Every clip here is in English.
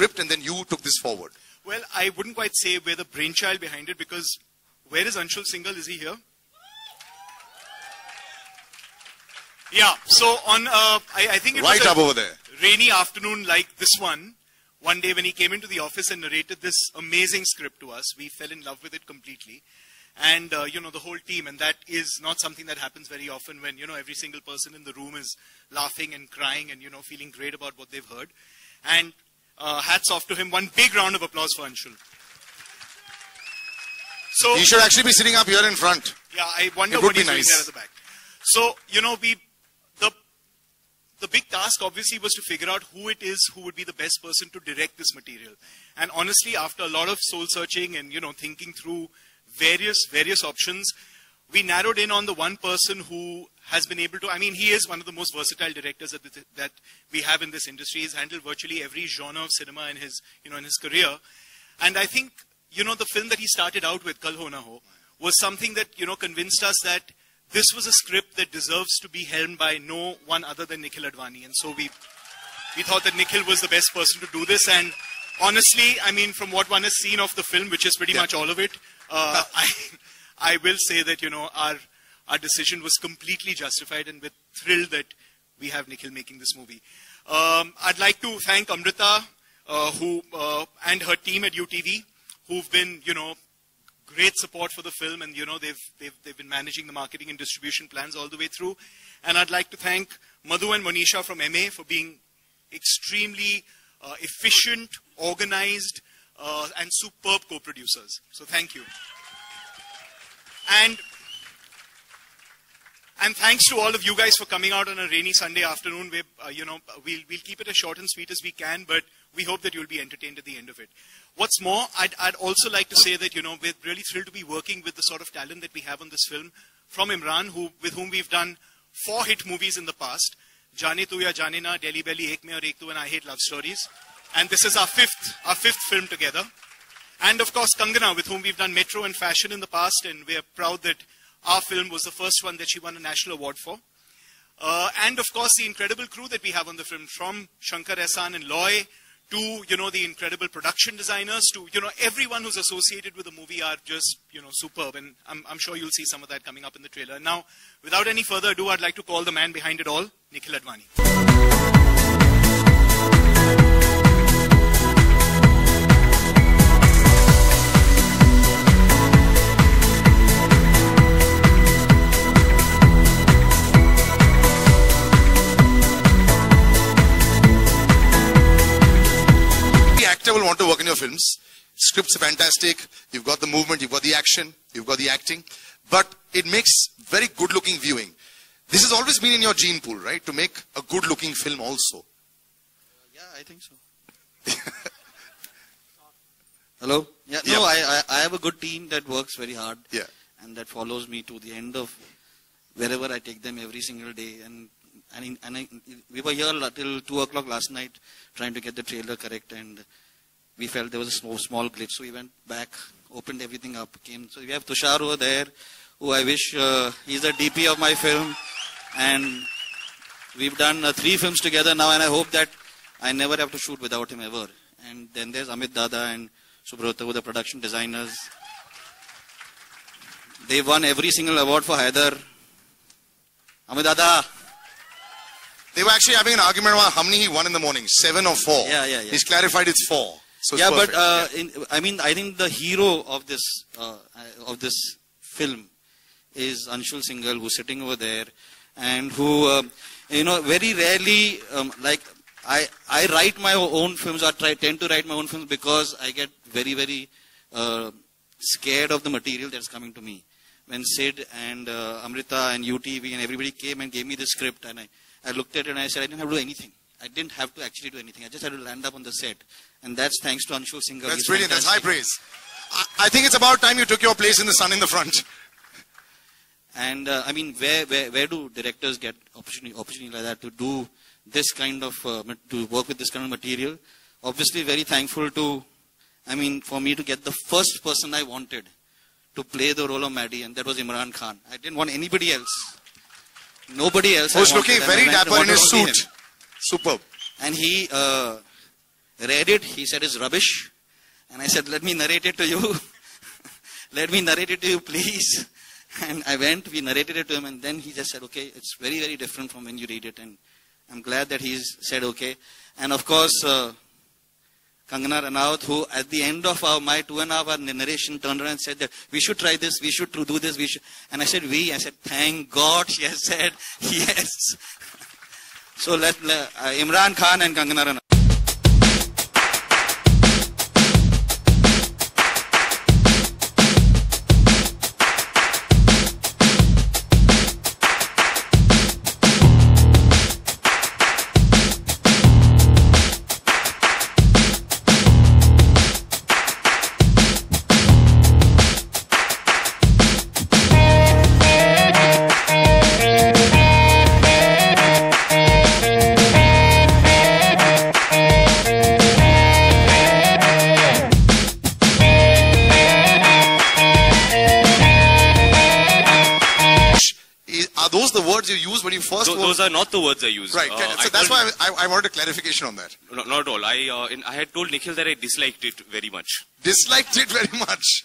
script and then you took this forward? Well, I wouldn't quite say we're the brainchild behind it, because where is Anshul Singhal? Is he here? Yeah, so on, I think it was right up over there. Rainy afternoon like this one day when he came into the office and narrated this amazing script to us, we fell in love with it completely. And, you know, the whole team, and that is not something that happens very often when, you know, every single person in the room is laughing and crying and, you know, feeling great about what they've heard. And hats off to him. One big round of applause for Anshul. So he should actually be sitting up here in front. Yeah, I wonder what he's doing there at the back. So, you know, the big task obviously was to figure out who it is who would be the best person to direct this material. And honestly, after a lot of soul searching and, you know, thinking through various options, we narrowed in on the one person who has been able to, I mean, he is one of the most versatile directors that we have in this industry. He's handled virtually every genre of cinema in his, you know, in his career. And I think, you know, the film that he started out with, Kal Ho Na Ho, was something that, you know, convinced us that this was a script that deserves to be helmed by no one other than Nikhil Advani. And so we thought that Nikhil was the best person to do this. And honestly, I mean, from what one has seen of the film, which is pretty much all of it, I will say that, you know, our decision was completely justified, and we're thrilled that we have Nikhil making this movie. I'd like to thank Amrita and her team at UTV, who've been, you know, great support for the film, and, you know, they've been managing the marketing and distribution plans all the way through. And I'd like to thank Madhu and Monisha from MA for being extremely efficient, organized, and superb co-producers. So thank you. And thanks to all of you guys for coming out on a rainy Sunday afternoon. You know, we'll keep it as short and sweet as we can, but we hope that you'll be entertained at the end of it. What's more, I'd also like to say that, you know, we're really thrilled to be working with the sort of talent that we have on this film. From Imran, with whom we've done 4 hit movies in the past. Jaane Tu Ya Jaane Na, Delhi Belly, Ek Mein Aur Ek Tu, and I Hate Love Stories. And this is our fifth film together. And of course, Kangana, with whom we've done Metro and Fashion in the past, and we're proud that our film was the first one that she won a national award for. And of course, the incredible crew that we have on the film, from Shankar Ehsan and Loy, to, you know, the incredible production designers, to, you know, everyone who's associated with the movie are just, you know, superb. And I'm sure you'll see some of that coming up in the trailer. Now, without any further ado, I'd like to call the man behind it all, Nikhil Advani. Will want to work in your films. Scripts are fantastic. You've got the movement, you've got the action, you've got the acting, but it makes very good looking viewing. This has always been in your gene pool, right? To make a good looking film also. Yeah, I think so. Hello? Yeah, no, I have a good team that works very hard. Yeah. And that follows me to the end of wherever I take them every single day. And we were here till 2 o'clock last night trying to get the trailer correct, and we felt there was a small glitch, so we went back, opened everything up, came. So we have Tushar over there, who I wish, he's the DP of my film, and we've done 3 films together now, and I hope that I never have to shoot without him ever. And then there's Amit Dada and Subrata, who are the production designers. They've won every single award for Haider. Amit Dada. They were actually having an argument about how many he won in the morning, 7 or 4. Yeah. He's clarified it's 4. So yeah, it's but I mean, I think the hero of this film is Anshul Singhal, who's sitting over there, and who, you know, very rarely, like I write my own films, or tend to write my own films, because I get very scared of the material that's coming to me. When Sid and Amrita and UTV and everybody came and gave me the script, and I looked at it and I said, I didn't have to do anything. I didn't have to actually do anything. I just had to land up on the set. And that's thanks to Anshul Singhal. That's brilliant. That's high praise. I think it's about time you took your place in the sun in the front. And I mean, where do directors get opportunity like that to do this kind of, to work with this kind of material? Obviously, very thankful to, I mean, for me to get the first person I wanted to play the role of Maddie, and that was Imran Khan. I didn't want anybody else. Nobody else. Who's looking very dapper in his suit. Superb. And he read it. He said it's rubbish. And I said, let me narrate it to you. Let me narrate it to you, please. And I went, we narrated it to him, and then he just said, okay, it's very, very different from when you read it. And I'm glad that he's said okay. And of course, Kangana Ranaut, who at the end of my 2.5 hour narration turned around and said that we should try this, we should do this, we should. And I said, I said, thank God she has said yes. So let Imran Khan and Kangana Ranaut. Those the words you use when you first... Those are not the words I use. Right. So that's why I wanted a clarification on that. No, not at all. I had told Nikhil that I disliked it very much. Disliked it very much.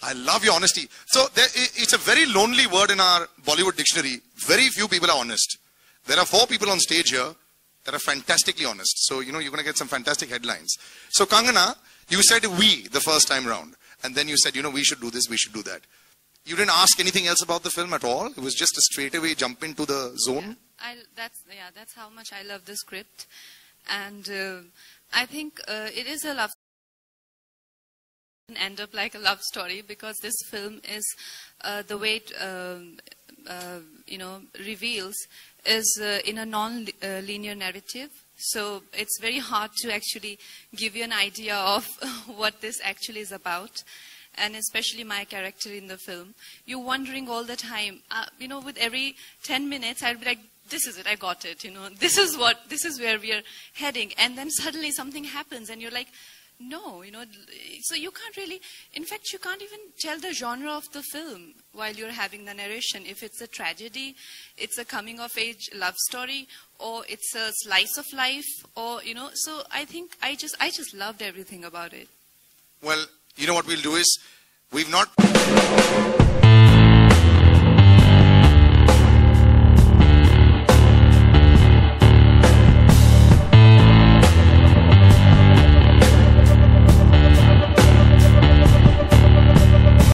I love your honesty. So it's a very lonely word in our Bollywood dictionary. Very few people are honest. There are 4 people on stage here that are fantastically honest. So, you're going to get some fantastic headlines. So, Kangana, you said we the first time round. And then you said, we should do this, we should do that. You didn't ask anything else about the film at all? It was just a straightaway jump into the zone? That's how much I love the script. And I think it is a love story. End up like a love story because this film is the way it reveals is in a non-linear narrative. So it's very hard to actually give you an idea of what this actually is about. And especially my character in the film, you're wondering all the time, with every 10 minutes, I'd be like, this is it, I got it, this is where we are heading. And then suddenly something happens and you're like, no, so you can't really, in fact, you can't even tell the genre of the film while you're having the narration. If it's a tragedy, it's a coming of age love story, or it's a slice of life, or, so I think I just loved everything about it. Well, you know what we'll do is, we've not...